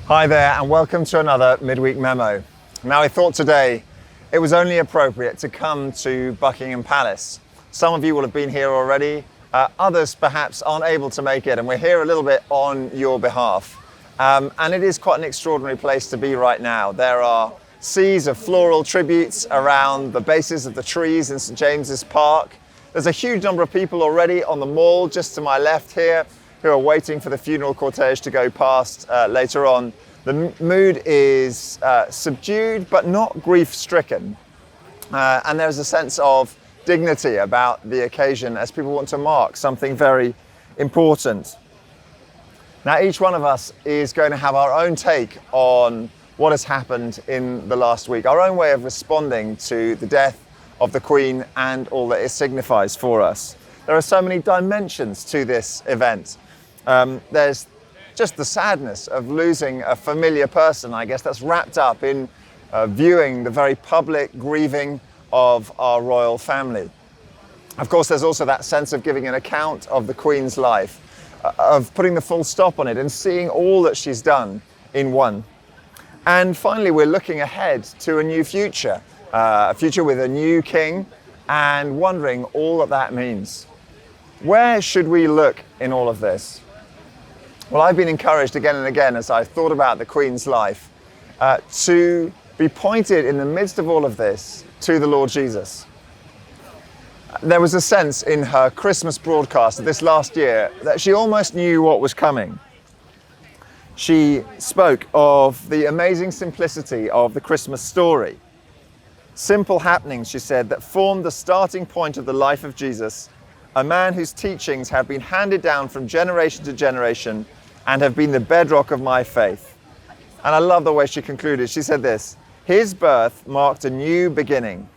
Hi there and welcome to another midweek memo. Now I thought today it was only appropriate to come to Buckingham Palace. Some of you will have been here already, others perhaps aren't able to make it, and we're here a little bit on your behalf. And it is quite an extraordinary place to be right now. There are seas of floral tributes around the bases of the trees in St James's Park. There's a huge number of people already on the Mall just to my left here who are waiting for the funeral cortege to go past later on. The mood is subdued but not grief-stricken. And there's a sense of dignity about the occasion as people want to mark something very important. Now, each one of us is going to have our own take on what has happened in the last week, our own way of responding to the death of the Queen and all that it signifies for us. There are so many dimensions to this event. There's just the sadness of losing a familiar person, I guess, that's wrapped up in viewing the very public grieving of our royal family. Of course, there's also that sense of giving an account of the Queen's life, of putting the full stop on it and seeing all that she's done in one. And finally, we're looking ahead to a new future, a future with a new king, and wondering all that that means. Where should we look in all of this? Well, I've been encouraged again and again as I thought about the Queen's life to be pointed in the midst of all of this to the Lord Jesus. There was a sense in her Christmas broadcast of this last year that she almost knew what was coming. She spoke of the amazing simplicity of the Christmas story. Simple happenings, she said, that formed the starting point of the life of Jesus, a man whose teachings have been handed down from generation to generation and have been the bedrock of my faith. And I love the way she concluded. She said this: his birth marked a new beginning.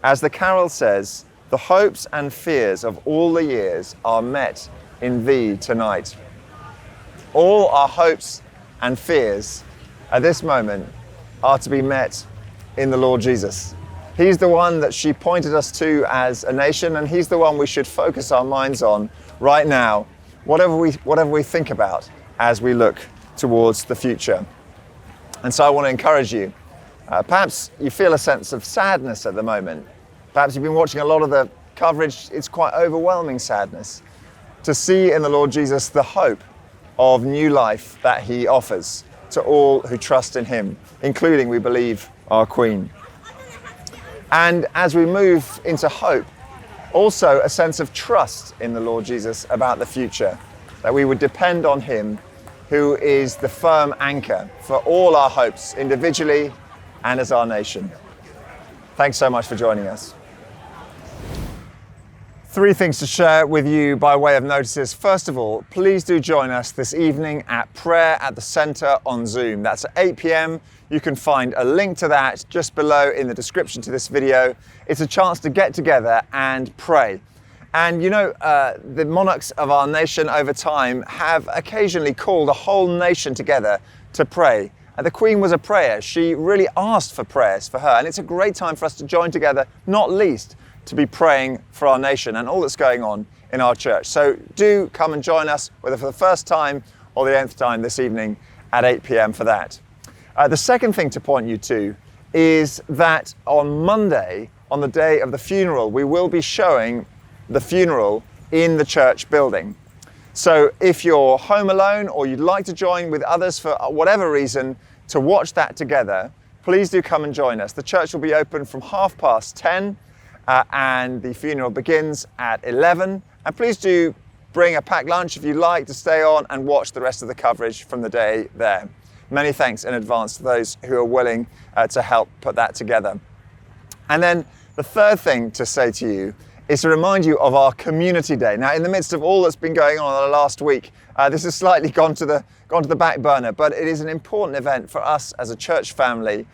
As the carol says, the hopes and fears of all the years are met in thee tonight. All our hopes and fears at this moment are to be met in the Lord Jesus. He's the one that she pointed us to as a nation, and he's the one we should focus our minds on right now, whatever we think about as we look towards the future. And so I want to encourage you. Perhaps you feel a sense of sadness at the moment. Perhaps you've been watching a lot of the coverage. It's quite overwhelming sadness to see in the Lord Jesus the hope of new life that he offers to all who trust in him, including, we believe, our Queen. And as we move into hope, also a sense of trust in the Lord Jesus about the future, that we would depend on him, who is the firm anchor for all our hopes individually and as our nation. Thanks so much for joining us. 3 things to share with you by way of notices. First of all, please do join us this evening at Prayer at the Centre on Zoom. That's at 8 p.m. You can find a link to that just below in the description to this video. It's a chance to get together and pray. And you know, the monarchs of our nation over time have occasionally called a whole nation together to pray. And the Queen was a prayer. She really asked for prayers for her. And it's a great time for us to join together, not least to be praying for our nation and all that's going on in our church. So do come and join us, whether for the first time or the 8th time this evening at 8 p.m. for that. The second thing to point you to is that on Monday, on the day of the funeral, we will be showing the funeral in the church building. So if you're home alone or you'd like to join with others for whatever reason to watch that together, please do come and join us. The church will be open from 10:30 and the funeral begins at 11. And please do bring a packed lunch if you like to stay on and watch the rest of the coverage from the day there. Many thanks in advance to those who are willing to help put that together. And then the third thing to say to you is to remind you of our community day. Now, in the midst of all that's been going on in the last week, this has slightly gone to the back burner, but it is an important event for us as a church family.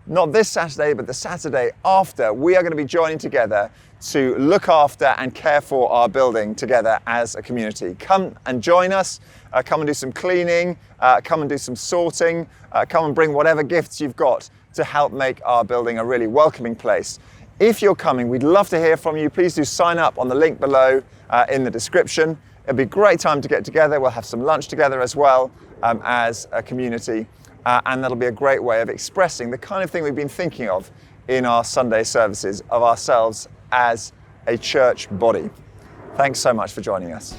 Not this Saturday, but the Saturday after, we are going to be joining together to look after and care for our building together as a community. Come and join us. Come and do some cleaning. Come and do some sorting. Come and bring whatever gifts you've got to help make our building a really welcoming place. If you're coming, we'd love to hear from you. Please do sign up on the link below in the description. It'll be a great time to get together. We'll have some lunch together as well. as a community, and that'll be a great way of expressing the kind of thing we've been thinking of in our Sunday services, of ourselves as a church body. Thanks so much for joining us.